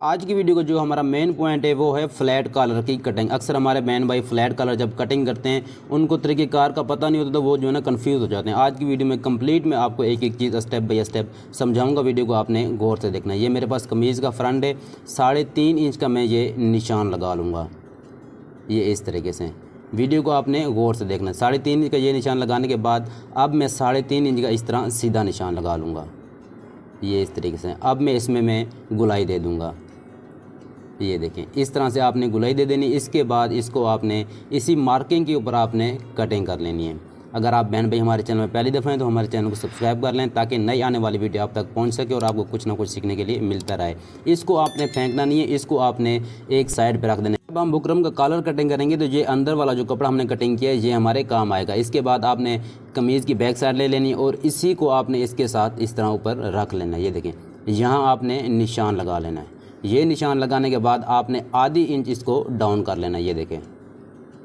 आज की वीडियो का जो हमारा मेन पॉइंट है वो है फ्लैट कॉलर की कटिंग। अक्सर हमारे बहन भाई फ्लैट कॉलर जब कटिंग करते हैं उनको तरीक़ेकार का पता नहीं होता, तो वो जो है ना कंफ्यूज हो जाते हैं। आज की वीडियो में कंप्लीट मैं आपको एक एक चीज़ स्टेप बाय स्टेप समझाऊंगा। वीडियो को आपने गौर से देखना है। ये मेरे पास कमीज़ का फ्रंट है, 3.5 इंच का मैं ये निशान लगा लूँगा। ये इस तरीके से वीडियो को आपने गौर से देखना है। 3.5 इंच का ये निशान लगाने के बाद अब मैं 3.5 इंच का इस तरह सीधा निशान लगा लूँगा। ये इस तरीके से अब मैं इसमें गुलाई दे दूँगा। ये देखें, इस तरह से आपने गुलाई दे देनी। इसके बाद इसको आपने इसी मार्किंग के ऊपर आपने कटिंग कर लेनी है। अगर आप बहन भाई हमारे चैनल में पहली दफ़ा हैं तो हमारे चैनल को सब्सक्राइब कर लें ताकि नई आने वाली वीडियो आप तक पहुंच सके और आपको कुछ ना कुछ सीखने के लिए मिलता रहे। इसको आपने फेंकना नहीं है, इसको आपने एक साइड पर रख देना। जब हम बुकरम का कॉलर कटिंग करेंगे तो ये अंदर वाला जो कपड़ा हमने कटिंग किया है ये हमारे काम आएगा। इसके बाद आपने कमीज़ की बैक साइड ले लेनी और इसी को आपने इसके साथ इस तरह ऊपर रख लेना है। ये देखें, यहाँ आपने निशान लगा लेना है। ये निशान लगाने के बाद आपने आधी इंच इसको डाउन कर लेना। ये देखें,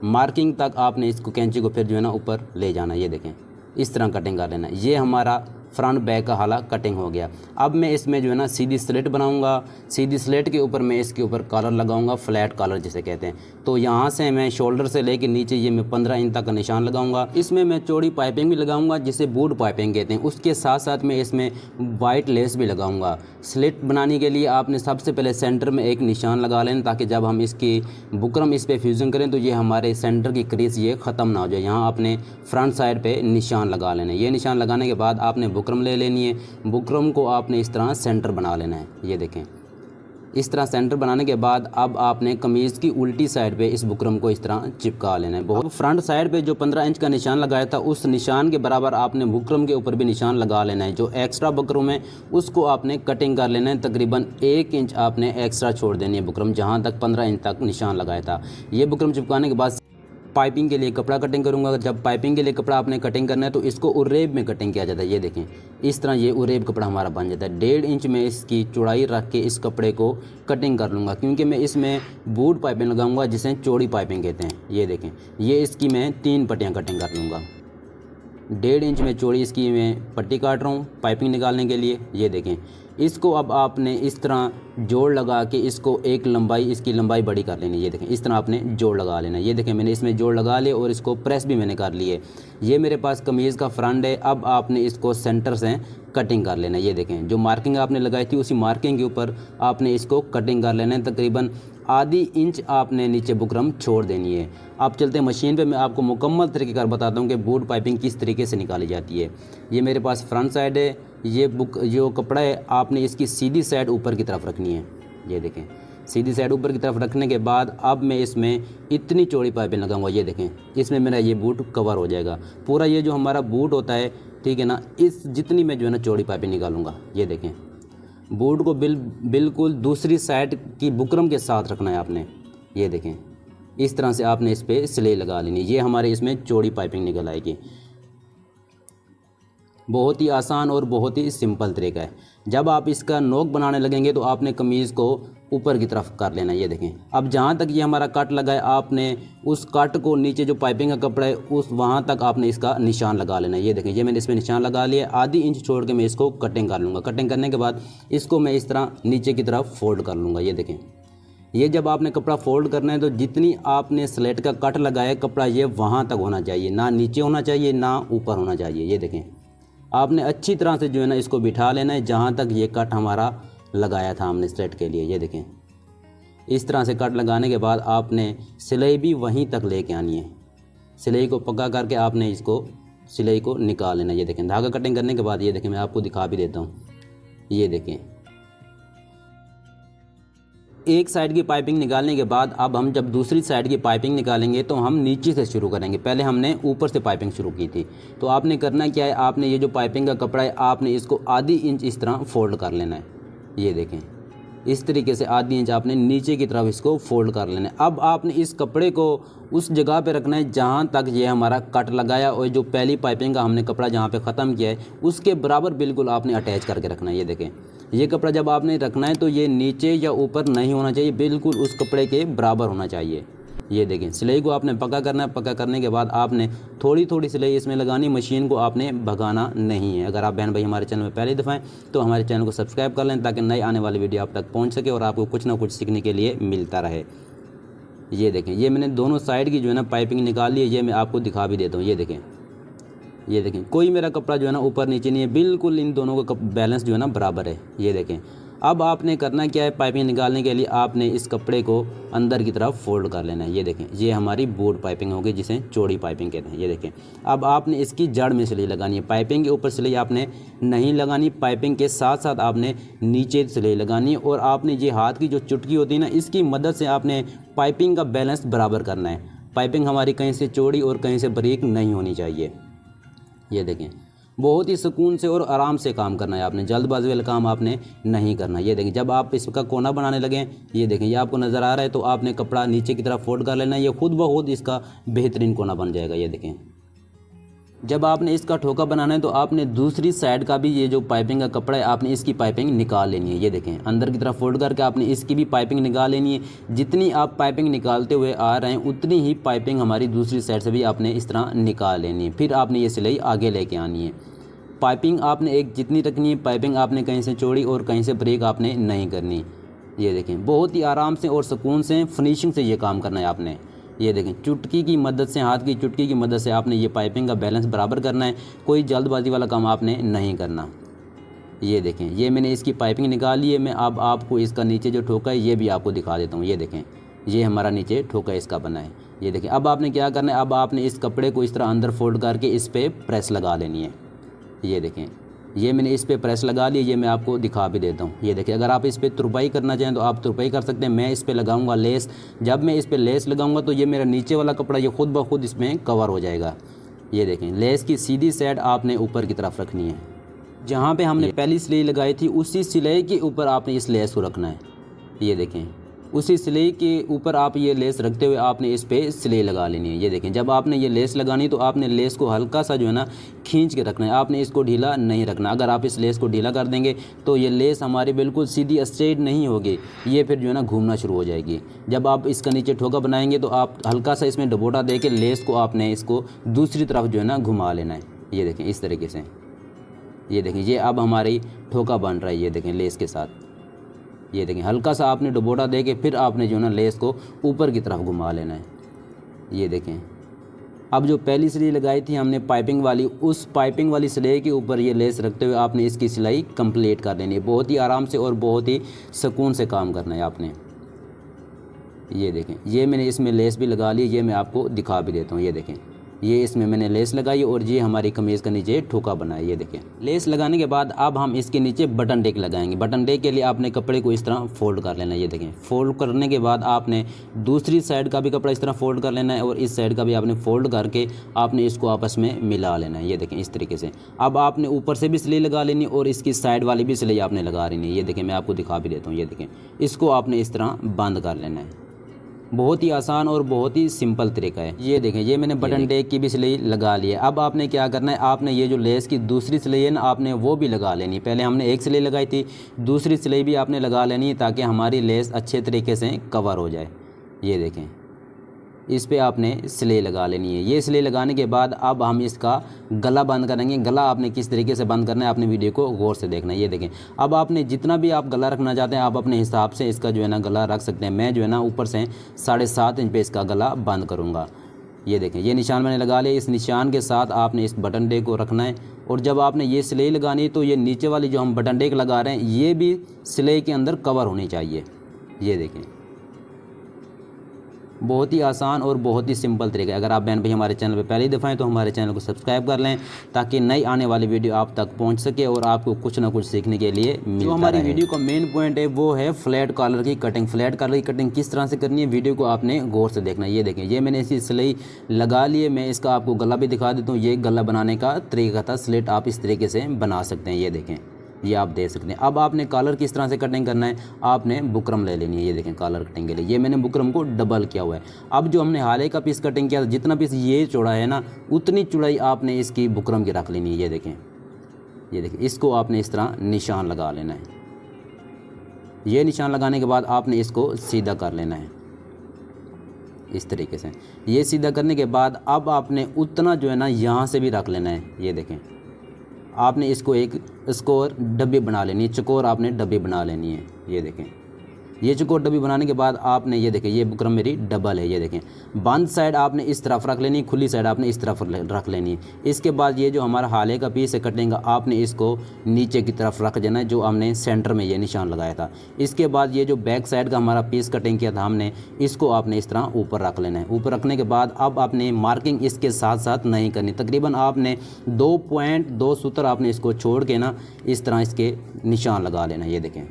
मार्किंग तक आपने इसको कैंची को फिर जो है ना ऊपर ले जाना। ये देखें, इस तरह कटिंग कर लेना। ये हमारा फ्रंट बैक का हाला कटिंग हो गया। अब मैं इसमें जो है ना सीधी स्लेट बनाऊंगा। सीधी स्लेट के ऊपर मैं इसके ऊपर कॉलर लगाऊंगा, फ्लैट कॉलर जिसे कहते हैं। तो यहाँ से मैं शोल्डर से लेके नीचे ये मैं 15 इंच तक का निशान लगाऊंगा। इसमें मैं चौड़ी पाइपिंग भी लगाऊंगा जिसे बूट पाइपिंग कहते हैं। उसके साथ साथ मैं इसमें वाइट लेस भी लगाऊंगा। स्लिट बनाने के लिए आपने सबसे पहले सेंटर में एक निशान लगा लेना ताकि जब हम इसकी बुकरम इस पर फ्यूजन करें तो ये हमारे सेंटर की क्रीज ये ख़त्म ना हो जाए। यहाँ आपने फ्रंट साइड पे निशान लगा लेना है। ये निशान लगाने के बाद आपने बुकरम ले लेनी है। बुकरम को आपने इस तरह सेंटर बना लेना है। ये देखें, इस तरह सेंटर बनाने के बाद अब आपने कमीज़ की उल्टी साइड पे इस बुकरम को इस तरह चिपका लेना है। बहुत फ्रंट साइड पे जो 15 इंच का निशान लगाया था उस निशान के बराबर आपने बुकरम के ऊपर भी निशान लगा लेना है। जो एक्स्ट्रा बुकरम है उसको आपने कटिंग कर लेना है। तकरीबन 1 इंच आपने एक्स्ट्रा छोड़ देनी है बुकरम, जहाँ तक 15 इंच तक निशान लगाया था। ये बुकरम चिपकाने के बाद पाइपिंग के लिए कपड़ा कटिंग करूंगा। जब पाइपिंग के लिए कपड़ा आपने कटिंग करना है तो इसको उरेब में कटिंग किया जाता है। ये देखें, इस तरह ये उरेब कपड़ा हमारा बन जाता है। 1.5 इंच में इसकी चौड़ाई रख के इस कपड़े को कटिंग कर लूँगा, क्योंकि मैं इसमें बूट पाइपिंग लगाऊंगा जिसे चौड़ी पाइपिंग कहते हैं। ये देखें, ये इसकी मैं 3 पट्टियाँ कटिंग कर लूँगा। 1.5 इंच में चौड़ी इसकी मैं पट्टी काट रहा हूँ पाइपिंग निकालने के लिए। ये देखें, इसको अब आपने इस तरह जोड़ लगा के इसको एक लंबाई, इसकी लंबाई बड़ी कर लेनी। ये देखें, इस तरह आपने जोड़ लगा लेना। ये देखें, मैंने इसमें जोड़ लगा लिए और इसको प्रेस भी मैंने कर लिए। ये मेरे पास कमीज़ का फ्रंट है। अब आपने इसको सेंटर से कटिंग कर लेना है। ये देखें, जो मार्किंग आपने लगाई थी उसी मार्किंग के ऊपर आपने इसको कटिंग कर लेना है। तकरीबन आधी इंच आपने नीचे बुकरम छोड़ देनी है। आप चलते हैं मशीन पे, मैं आपको मुकम्मल तरीके कार बताता हूँ कि बूट पाइपिंग किस तरीके से निकाली जाती है। ये मेरे पास फ्रंट साइड है। ये जो कपड़ा है आपने इसकी सीधी साइड ऊपर की तरफ रखनी है। ये देखें, सीधी साइड ऊपर की तरफ रखने के बाद अब मैं इसमें इतनी चौड़ी पाइपिंग लगाऊंगा। ये देखें, इसमें मेरा ये बूट कवर हो जाएगा पूरा। ये जो हमारा बूट होता है, ठीक है ना, इस जितनी मैं जो है ना चौड़ी पाइपिंग निकालूंगा। ये देखें, बूट को बिल्कुल दूसरी साइड की बुकरम के साथ रखना है आपने। ये देखें, इस तरह से आपने इस पर सिलाई लगा लेनी। ये हमारे इसमें चौड़ी पाइपिंग निकल आएगी। बहुत ही आसान और बहुत ही सिंपल तरीका है। जब आप इसका नोक बनाने लगेंगे तो आपने कमीज़ को ऊपर की तरफ कर लेना। ये देखें, अब जहाँ तक ये हमारा कट लगा है आपने उस कट को नीचे जो पाइपिंग का कपड़ा है उस वहाँ तक आपने इसका निशान लगा लेना। ये देखें, ये मैंने इसमें निशान लगा लिया। आधी इंच छोड़ के मैं इसको कटिंग कर लूँगा। कटिंग करने के बाद इसको मैं इस तरह नीचे की तरफ फोल्ड कर लूँगा। ये देखें, ये जब आपने कपड़ा फोल्ड करना है तो जितनी आपने स्लेट का कट लगाया कपड़ा ये वहाँ तक होना चाहिए, ना नीचे होना चाहिए ना ऊपर होना चाहिए। ये देखें, आपने अच्छी तरह से जो है ना इसको बिठा लेना है जहाँ तक ये कट हमारा लगाया था हमने स्लेट के लिए। ये देखें, इस तरह से कट लगाने के बाद आपने सिलाई भी वहीं तक लेके आनी है। सिलाई को पक्का करके आपने इसको सिलाई को निकाल लेना। ये देखें, धागा कटिंग करने के बाद ये देखें, मैं आपको दिखा भी देता हूँ। ये देखें, एक साइड की पाइपिंग निकालने के बाद अब हम जब दूसरी साइड की पाइपिंग निकालेंगे तो हम नीचे से शुरू करेंगे। पहले हमने ऊपर से पाइपिंग शुरू की थी। तो आपने करना क्या है, आपने ये जो पाइपिंग का कपड़ा है आपने इसको आधी इंच इस तरह फोल्ड कर लेना है। ये देखें, इस तरीके से आधी इंच आपने नीचे की तरफ इसको फोल्ड कर लेना है। अब आपने इस कपड़े को उस जगह पे रखना है जहाँ तक ये हमारा कट लगाया और जो पहली पाइपिंग का हमने कपड़ा जहाँ पे ख़त्म किया है उसके बराबर बिल्कुल आपने अटैच करके रखना है। ये देखें, ये कपड़ा जब आपने रखना है तो ये नीचे या ऊपर नहीं होना चाहिए, बिल्कुल उस कपड़े के बराबर होना चाहिए। ये देखें, सिलाई को आपने पक्का करना है। पक्का करने के बाद आपने थोड़ी थोड़ी सिलाई इसमें लगानी, मशीन को आपने भगाना नहीं है। अगर आप बहन भाई हमारे चैनल में पहली दफ़ा हैं तो हमारे चैनल को सब्सक्राइब कर लें ताकि नए आने वाली वीडियो आप तक पहुँच सके और आपको कुछ ना कुछ सीखने के लिए मिलता रहे। ये देखें, ये मैंने दोनों साइड की जो है ना पाइपिंग निकाल ली है। ये मैं आपको दिखा भी देता हूँ। ये देखें, ये देखें, कोई मेरा कपड़ा जो है ना ऊपर नीचे नहीं है, बिल्कुल इन दोनों का बैलेंस जो है ना बराबर है। ये देखें, अब आपने करना क्या है, पाइपिंग निकालने के लिए आपने इस कपड़े को अंदर की तरफ फोल्ड कर लेना है। ये देखें, ये हमारी बोर्ड पाइपिंग होगी जिसे चौड़ी पाइपिंग कहते हैं। ये देखें, अब आपने इसकी जड़ में सिलाई लगानी है। पाइपिंग के ऊपर सिलाई आपने नहीं लगानी, पाइपिंग के साथ साथ आपने नीचे सिलाई लगानी है। और आपने ये हाथ की जो चुटकी होती है ना, इसकी मदद से आपने पाइपिंग का बैलेंस बराबर करना है। पाइपिंग हमारी कहीं से चौड़ी और कहीं से बारीक नहीं होनी चाहिए। ये देखें, बहुत ही सुकून से और आराम से काम करना है आपने, जल्दबाजी वाला काम आपने नहीं करना। ये देखें, जब आप इसका कोना बनाने लगें, ये देखें, ये आपको नज़र आ रहा है, तो आपने कपड़ा नीचे की तरफ फोल्ड कर लेना है। ये खुद ब खुद इसका बेहतरीन कोना बन जाएगा। ये देखें, जब आपने इसका ठोका बनाना है तो आपने दूसरी साइड का भी ये जो पाइपिंग का कपड़ा है आपने इसकी पाइपिंग निकाल लेनी है। ये देखें, अंदर की तरफ फोल्ड करके आपने इसकी भी पाइपिंग निकाल लेनी है। जितनी आप पाइपिंग निकालते हुए आ रहे हैं उतनी ही पाइपिंग हमारी दूसरी साइड से भी आपने इस तरह निकाल लेनी है। फिर आपने ये सिलाई आगे लेके आनी है। पाइपिंग आपने एक जितनी रखनी है, पाइपिंग आपने कहीं से चौड़ी और कहीं से बारीक आपने नहीं करनी। ये देखें, बहुत ही आराम से और सुकून से फिनिशिंग से ये काम करना है आपने। ये देखें, चुटकी की मदद से, हाथ की चुटकी की मदद से आपने ये पाइपिंग का बैलेंस बराबर करना है। कोई जल्दबाजी वाला काम आपने नहीं करना। ये देखें, ये मैंने इसकी पाइपिंग निकाल ली है। मैं अब आपको इसका नीचे जो ठोका है ये भी आपको दिखा देता हूँ। ये देखें, ये हमारा नीचे ठोका इसका बना है। ये देखें, अब आपने क्या करना है, अब आपने इस कपड़े को इस तरह अंदर फोल्ड करके इस पर प्रेस लगा लेनी है। ये देखें, ये मैंने इस पे प्रेस लगा ली। ये मैं आपको दिखा भी देता हूँ। ये देखिए, अगर आप इस पर तुरपाई करना चाहें तो आप तुरपाई कर सकते हैं। मैं इस पे लगाऊंगा लेस। जब मैं इस पे लेस लगाऊंगा तो ये मेरा नीचे वाला कपड़ा ये खुद ब खुद इसमें कवर हो जाएगा। ये देखें, लेस की सीधी साइड आपने ऊपर की तरफ रखनी है। जहाँ पे हमने पहली सिलाई लगाई थी उसी सिलाई के ऊपर आपने इस लेस को रखना है। ये देखें, उसी सिलाई के ऊपर आप ये लेस रखते हुए आपने इस पे सिलाई लगा लेनी है। ये देखें, जब आपने ये लेस लगानी तो आपने लेस को हल्का सा जो है ना खींच के रखना है। आपने इसको ढीला नहीं रखना। अगर आप इस लेस को ढीला कर देंगे तो ये लेस हमारी बिल्कुल सीधी स्ट्रेट नहीं होगी, ये फिर जो है ना घूमना शुरू हो जाएगी। जब आप इसका नीचे ठोका बनाएंगे तो आप हल्का सा इसमें डबोटा दे के लेस को आपने इसको दूसरी तरफ जो है ना घुमा लेना है। ये देखें, इस तरीके से। ये देखें, ये अब हमारी ठोका बन रहा है। ये देखें, लेस के साथ। ये देखें, हल्का सा आपने डुबोटा दे के फिर आपने जो है ना लेस को ऊपर की तरफ घुमा लेना है। ये देखें, अब जो पहली सिलाई लगाई थी हमने पाइपिंग वाली, उस पाइपिंग वाली सिलाई के ऊपर ये लेस रखते हुए आपने इसकी सिलाई कंप्लीट कर देनी है। बहुत ही आराम से और बहुत ही सुकून से काम करना है आपने। ये देखें, ये मैंने इसमें लेस भी लगा ली। ये मैं आपको दिखा भी देता हूँ। ये देखें, ये इसमें मैंने लेस लगाई और ये हमारी कमीज़ का नीचे ठोका बना है। ये देखें, लेस लगाने के बाद अब हम इसके नीचे बटन टेक लगाएंगे। बटन टेक के लिए आपने कपड़े को इस तरह फोल्ड कर लेना है। ये देखें, फोल्ड करने के बाद आपने दूसरी साइड का भी कपड़ा इस तरह फोल्ड कर लेना है और इस साइड का भी आपने फोल्ड करके आपने इसको आपस में मिला लेना है। ये देखें, इस तरीके से। अब आपने ऊपर से भी सिलाई लगा लेनी और इसकी साइड वाली भी सिलाई आपने लगा लेनी है। ये देखें, मैं आपको दिखा भी देता हूँ। ये देखें, इसको आपने इस तरह बंद कर लेना है। बहुत ही आसान और बहुत ही सिंपल तरीका है। ये देखें, ये मैंने बटन टेक की भी सिलाई लगा ली है। अब आपने क्या करना है, आपने ये जो लेस की दूसरी सिलाई है ना, आपने वो भी लगा लेनी है। पहले हमने एक सिलाई लगाई थी, दूसरी सिलाई भी आपने लगा लेनी है ताकि हमारी लेस अच्छे तरीके से कवर हो जाए। ये देखें, इस पे आपने सिलाई लगा लेनी है। ये सिलाई लगाने के बाद अब हम इसका गला बंद करेंगे। गला आपने किस तरीके से बंद करना है, आपने वीडियो को गौर से देखना है। ये देखें, अब आपने जितना भी आप गला रखना चाहते हैं आप अपने हिसाब से इसका जो है ना गला रख सकते हैं। मैं जो है ना ऊपर से 7.5 इंच पे इसका गला बंद करूँगा। ये देखें, ये निशान मैंने लगा लिया। इस निशान के साथ आपने इस बटन टेक को रखना है और जब आपने ये सिलाई लगानी है तो ये नीचे वाली जो हम बटन टेक लगा रहे हैं ये भी सिलाई के अंदर कवर होनी चाहिए। ये देखें, बहुत ही आसान और बहुत ही सिंपल तरीका है। अगर आप बहन भाई हमारे चैनल पर पहली दफ़ा हैं तो हमारे चैनल को सब्सक्राइब कर लें ताकि नई आने वाली वीडियो आप तक पहुंच सके और आपको कुछ ना कुछ सीखने के लिए मिलता रहे। हमारी वीडियो का मेन पॉइंट है वो है फ्लैट कॉलर की कटिंग। फ्लैट कॉलर की कटिंग किस तरह से करनी है वीडियो को आपने गौर से देखना है। ये देखें, ये मैंने इसी सिलाई लगा लिए। मैं इसका आपको गला भी दिखा देता हूँ। ये गला बनाने का तरीका था। स्लिट आप इस तरीके से बना सकते हैं। ये देखें, ये आप देख सकते हैं। अब आपने कॉलर किस तरह से कटिंग करना है, आपने बुकरम ले लेनी है। ये देखें, कॉलर कटिंग के लिए ये मैंने बुकरम को डबल किया हुआ है। अब जो हमने हाले का पीस कटिंग किया था, जितना पीस ये चौड़ा है ना उतनी चौड़ाई आपने इसकी बुकरम की रख लेनी है। ये देखें, ये देखें, इसको आपने इस तरह निशान लगा लेना है। ये निशान लगाने के बाद आपने इसको सीधा कर लेना है। इस तरीके से। ये सीधा करने के बाद अब आपने उतना जो है ना यहाँ से भी रख लेना है। ये देखें, आपने इसको एक स्क्वायर डब्बी बना लेनी है, चौकोर आपने डब्बी बना लेनी है। ये देखें, ये चौकोर डब्बी बनाने के बाद आपने ये देखें, ये बुकरम मेरी डबल है। ये देखें, बंद साइड आपने इस तरफ रख लेनी है, खुली साइड आपने इस तरफ रख लेनी है। इसके बाद ये जो हमारा हाले का पीस है कटिंग का, आपने इसको नीचे की तरफ रख देना है, जो हमने सेंटर में ये निशान लगाया था। इसके बाद ये जो बैक साइड का हमारा पीस कटिंग किया था हमने, इसको आपने इस तरह ऊपर रख लेना है। ऊपर रखने के बाद अब आपने मार्किंग इसके साथ साथ नहीं करनी, तकरीबन आपने 2.2 सूत्र आपने इसको छोड़ के ना इस तरह इसके निशान लगा लेना। ये देखें,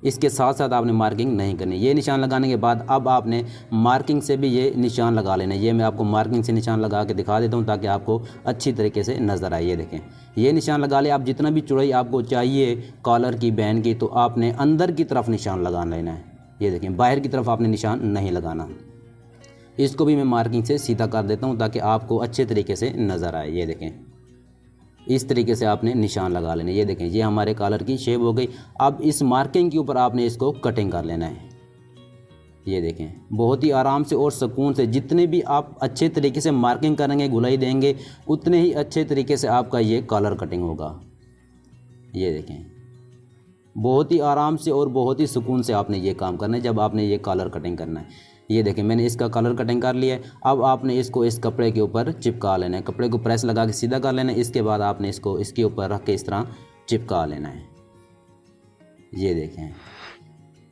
इसके साथ साथ आपने मार्किंग नहीं करनी। ये निशान लगाने के बाद अब आपने मार्किंग से भी ये निशान लगा लेना। ये मैं आपको मार्किंग से निशान लगा के दिखा देता हूँ ताकि आपको अच्छी तरीके से नज़र आए। ये देखें, ये निशान लगा ले। आप जितना भी चौड़ाई आपको चाहिए कॉलर की, बैन की, तो आपने अंदर की तरफ निशान लगा लेना है। ये देखें, बाहर की तरफ आपने निशान नहीं लगाना। इसको भी मैं मार्किंग से सीधा कर देता हूँ ताकि आपको अच्छे तरीके से नज़र आए। ये देखें, इस तरीके से आपने निशान लगा लेने। ये देखें, ये हमारे कॉलर की शेप हो गई। अब इस मार्किंग के ऊपर आपने इसको कटिंग कर लेना है। ये देखें, बहुत ही आराम से और सुकून से, जितने भी आप अच्छे तरीके से मार्किंग करेंगे, गुलाई देंगे, उतने ही अच्छे तरीके से आपका ये कॉलर कटिंग होगा। ये देखें, बहुत ही आराम से और बहुत ही सुकून से आपने ये काम करना है जब आपने ये कॉलर कटिंग करना है। ये देखें, मैंने इसका कलर कटिंग कर लिया है। अब आपने इसको इस कपड़े के ऊपर चिपका लेना है, कपड़े को प्रेस लगा के सीधा कर लेना है। इसके बाद आपने इसको इसके ऊपर रख के इस तरह चिपका लेना है। ये देखें,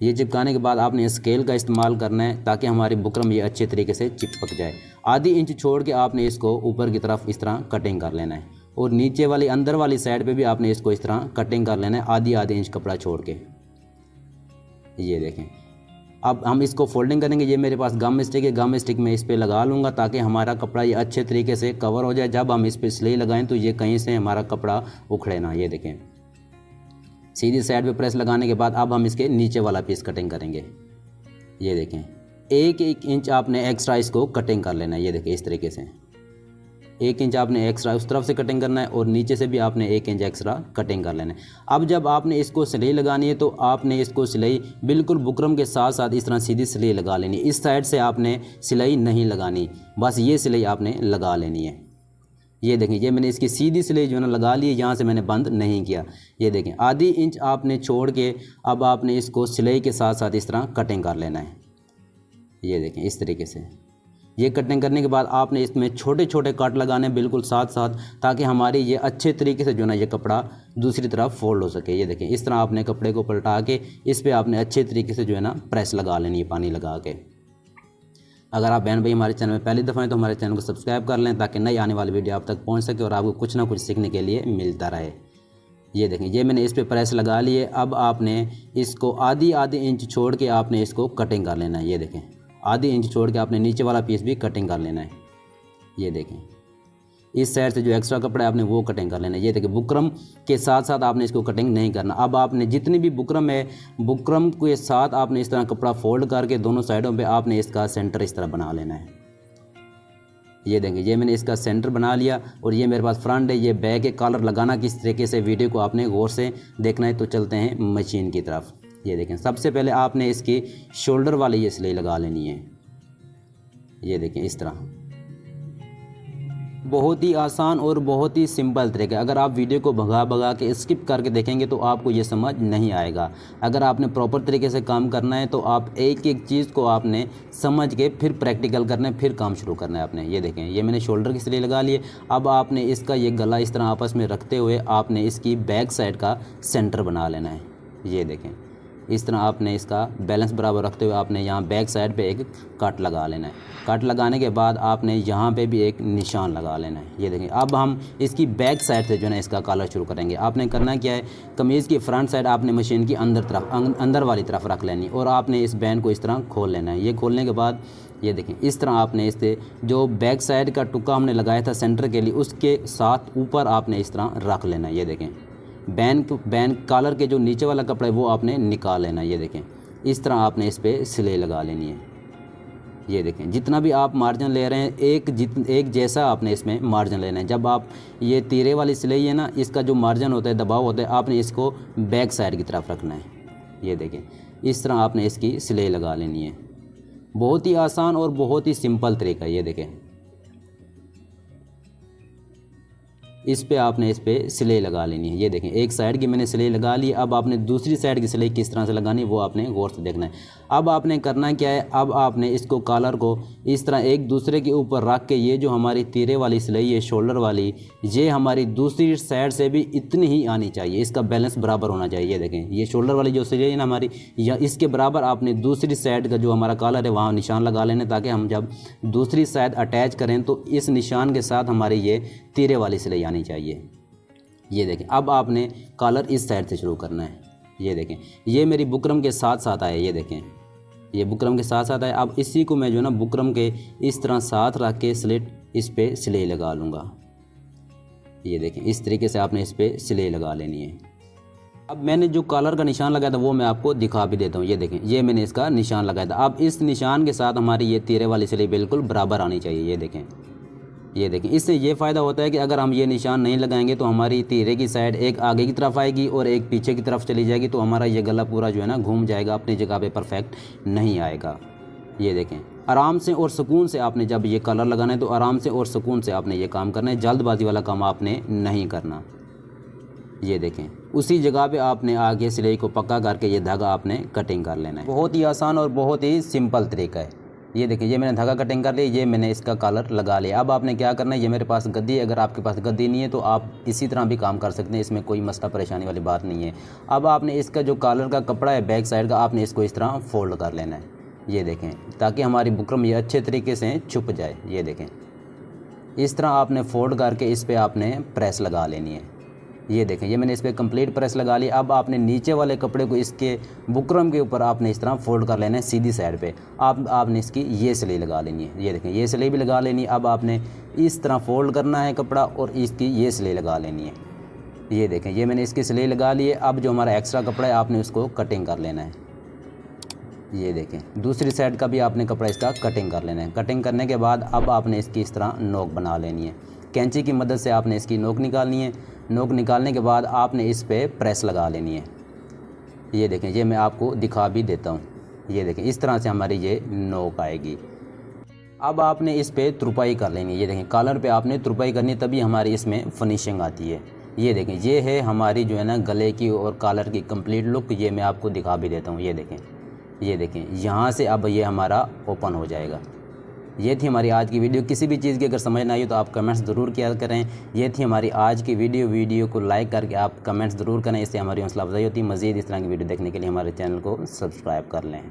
ये चिपकाने के बाद आपने स्केल का इस्तेमाल करना है ताकि हमारी बुकरम ये अच्छे तरीके से चिपक जाए। आधी इंच छोड़ के आपने इसको ऊपर की तरफ इस तरह कटिंग कर लेना है और नीचे वाली अंदर वाली साइड पे भी आपने इसको इस तरह कटिंग कर लेना है, आधी इंच कपड़ा छोड़ के। ये देखें, अब हम इसको फोल्डिंग करेंगे। ये मेरे पास गम स्टिक है, गम स्टिक में इस पर लगा लूँगा ताकि हमारा कपड़ा ये अच्छे तरीके से कवर हो जाए। जब हम इस पर सिलाई लगाएं तो ये कहीं से हमारा कपड़ा उखड़े ना। ये देखें, सीधी साइड पे प्रेस लगाने के बाद अब हम इसके नीचे वाला पीस कटिंग करेंगे। ये देखें, 1 इंच आपने एक्स्ट्रा इसको कटिंग कर लेना है। ये देखें, इस तरीके से 1 इंच आपने एक्स्ट्रा उस तरफ से कटिंग करना है और नीचे से भी आपने 1 इंच एक्स्ट्रा कटिंग कर लेना है। अब जब आपने इसको सिलाई लगानी है तो आपने इसको सिलाई बिल्कुल बुकरम के साथ साथ इस तरह सीधी सिलाई लगा लेनी है। इस साइड से आपने सिलाई नहीं लगानी, बस ये सिलाई आपने लगा लेनी है। ये देखें, ये मैंने इसकी सीधी सिलाई जो है ना लगा ली है, यहाँ से मैंने बंद नहीं किया। ये देखें, आधी इंच आपने छोड़ के अब आपने इसको सिलाई के साथ साथ इस तरह कटिंग कर लेना है। ये देखें, इस तरीके से ये कटिंग करने के बाद आपने इसमें छोटे छोटे कट लगाने बिल्कुल साथ साथ, ताकि हमारी ये अच्छे तरीके से जो ना ये कपड़ा दूसरी तरफ फोल्ड हो सके। ये देखें, इस तरह आपने कपड़े को पलटा के इस पर आपने अच्छे तरीके से जो है ना प्रेस लगा लेनी है, पानी लगा के। अगर आप बहन भाई हमारे चैनल में पहली दफ़ा हैं तो हमारे चैनल को सब्सक्राइब कर लें ताकि नई आने वाली वीडियो आप तक पहुँच सके और आपको कुछ ना कुछ सीखने के लिए मिलता रहे। ये देखें, ये मैंने इस पर प्रेस लगा लिए। अब आपने इसको आधी इंच छोड़ के आपने इसको कटिंग कर लेना है। ये देखें, आधी इंच छोड़ के आपने नीचे वाला पीस भी कटिंग कर लेना है। ये देखें, इस साइड से जो एक्स्ट्रा कपड़ा है आपने वो कटिंग कर लेना है। ये देखिए, बुकरम के साथ साथ आपने इसको कटिंग नहीं करना। अब आपने जितनी भी बुकरम है, बुकरम के साथ आपने इस तरह कपड़ा फोल्ड करके दोनों साइडों पे आपने इसका सेंटर इस तरह बना लेना है। ये देखें, ये मैंने इसका सेंटर बना लिया और ये मेरे पास फ्रंट है, ये बैक है। कॉलर लगाना किस तरीके से वीडियो को आपने गौर से देखना है। तो चलते हैं मशीन की तरफ। ये देखें, सबसे पहले आपने इसकी शोल्डर वाली ये सिलाई लगा लेनी है। ये देखें, इस तरह बहुत ही आसान और बहुत ही सिंपल तरीका। अगर आप वीडियो को भगा के स्किप करके देखेंगे तो आपको ये समझ नहीं आएगा। अगर आपने प्रॉपर तरीके से काम करना है तो आप एक एक चीज़ को आपने समझ के फिर प्रैक्टिकल करना है, फिर काम शुरू करना है आपने। ये देखें, ये मैंने शोल्डर की सिलाई लगा ली है। अब आपने इसका ये गला इस तरह आपस में रखते हुए आपने इसकी बैक साइड का सेंटर बना लेना है। ये देखें, इस तरह आपने इसका बैलेंस बराबर रखते हुए आपने यहाँ बैक साइड पे एक कट लगा लेना है। कट लगाने के बाद आपने यहाँ पे भी एक निशान लगा लेना है। ये देखें, अब हम इसकी बैक साइड से जो है ना इसका कॉलर शुरू करेंगे। आपने करना क्या है, कमीज़ की फ्रंट साइड आपने मशीन की अंदर वाली तरफ रख लेनी और आपने इस बैंड को इस तरह खोल लेना है। ये खोलने के बाद ये देखें, इस तरह आपने इससे जो बैक साइड का टुक्का हमने लगाया था सेंटर के लिए, उसके साथ ऊपर आपने इस तरह रख लेना है। ये देखें, बैन कॉलर के जो नीचे वाला कपड़ा है वो आपने निकाल लेना है। ये देखें, इस तरह आपने इस पर सिलाई लगा लेनी है। ये देखें, जितना भी आप मार्जिन ले रहे हैं एक जैसा आपने इसमें मार्जिन लेना है। जब आप ये तीरे वाली सिलाई है ना, इसका जो मार्जिन होता है, दबाव होता है, आपने इसको बैक साइड की तरफ रखना है। ये देखें, इस तरह आपने इसकी सिलाई लगा लेनी है। बहुत ही आसान और बहुत ही सिंपल तरीका है। ये देखें, इस पे आपने इस पे सिलाई लगा लेनी है। ये देखें, एक साइड की मैंने सिलाई लगा ली। अब आपने दूसरी साइड की सिलाई किस तरह से लगानी है वो आपने गौर से देखना है। अब आपने करना क्या है, अब आपने इसको कॉलर को इस तरह एक दूसरे के ऊपर रख के, ये जो हमारी तीरे वाली सिलाई है शोल्डर वाली, ये हमारी दूसरी साइड से भी इतनी ही आनी चाहिए, इसका बैलेंस बराबर होना चाहिए। ये देखें, ये शोल्डर वाली जो सिलाई है ना हमारी, या इसके बराबर आपने दूसरी साइड का जो हमारा कॉलर है वहाँ निशान लगा लेना, ताकि हम जब दूसरी साइड अटैच करें तो इस निशान के साथ हमारी ये तीरे वाली सिलाई आनी चाहिए। ये देखें, अब आपने कॉलर इस साइड से शुरू करना है। ये देखें, ये मेरी बुकरम के साथ साथ आए। ये देखें, ये बुकरम के साथ साथ आए। अब इसी को मैं जो है ना बुकरम के इस तरह साथ रख के स्लिट इस पे सिलाई लगा लूँगा। ये देखें, इस तरीके से आपने इस पे सिलाई लगा लेनी है। अब मैंने जो कॉलर का निशान लगाया था वो मैं आपको दिखा भी देता हूँ। ये देखें, ये मैंने इसका निशान लगाया था। अब इस निशान के साथ हमारी ये तीरे वाली सिलाई बिल्कुल बराबर आनी चाहिए। ये देखें, ये देखें, इससे ये फ़ायदा होता है कि अगर हम ये निशान नहीं लगाएंगे तो हमारी तीरे की साइड एक आगे की तरफ आएगी और एक पीछे की तरफ चली जाएगी, तो हमारा ये गला पूरा जो है ना घूम जाएगा, अपनी जगह पे परफेक्ट नहीं आएगा। ये देखें, आराम से और सुकून से आपने जब ये कलर लगाना है तो आराम से और सुकून से आपने ये काम करना है, जल्दबाजी वाला काम आपने नहीं करना। ये देखें, उसी जगह पे आपने आगे सिलाई को पक्का करके ये धागा आपने कटिंग कर लेना है। बहुत ही आसान और बहुत ही सिंपल तरीका है। ये देखिए, ये मैंने धागा कटिंग कर लिया, ये मैंने इसका कॉलर लगा लिया। अब आपने क्या करना है, ये मेरे पास गद्दी है, अगर आपके पास गद्दी नहीं है तो आप इसी तरह भी काम कर सकते हैं, इसमें कोई मसला परेशानी वाली बात नहीं है। अब आपने इसका जो कॉलर का कपड़ा है बैक साइड का, आपने इसको इस तरह फोल्ड कर लेना है। ये देखें, ताकि हमारी बुकरम ये अच्छे तरीके से छुप जाए। ये देखें, इस तरह आपने फोल्ड करके इस पर आपने प्रेस लगा लेनी है। ये देखें, ये मैंने इस पर कंप्लीट प्रेस लगा ली। अब आपने नीचे वाले कपड़े को इसके बुकरम के ऊपर आपने इस तरह फोल्ड कर लेना है सीधी साइड पे। आपने इसकी ये सिलाई लगा लेनी है। ये देखें, ये सिलाई भी लगा लेनी है। अब आपने इस तरह फोल्ड करना है कपड़ा और इसकी ये सिलाई लगा लेनी है। ये देखें, ये मैंने इसकी सिलाई लगा ली है। अब जो हमारा एक्स्ट्रा कपड़ा है आपने उसको कटिंग कर लेना है। ये देखें, दूसरी साइड का भी आपने कपड़ा इसका कटिंग कर लेना है। कटिंग करने के बाद अब आपने इसकी इस तरह नोक बना लेनी है। कैंची की मदद से आपने इसकी नोक निकालनी है। नोक निकालने के बाद आपने इस पे प्रेस लगा लेनी है। ये देखें, ये मैं आपको दिखा भी देता हूँ। ये देखें, इस तरह से हमारी ये नोक आएगी। अब आपने इस पे तुरपाई कर लेनी है। ये देखें, कॉलर पे आपने तुरपाई करनी, तभी हमारी इसमें फिनिशिंग आती है। ये देखें, ये है हमारी जो है ना गले की और कॉलर की कंप्लीट लुक। ये मैं आपको दिखा भी देता हूँ। ये देखें, ये देखें, यहाँ से अब ये हमारा ओपन हो जाएगा। ये थी हमारी आज की वीडियो। किसी भी चीज़ की अगर समझ ना आई हो तो आप कमेंट्स ज़रूर किया करें। ये थी हमारी आज की वीडियो को लाइक करके आप कमेंट्स ज़रूर करें, इससे हमारी हौसला अफजाई होती है। मज़ीद इस तरह की वीडियो देखने के लिए हमारे चैनल को सब्सक्राइब कर लें।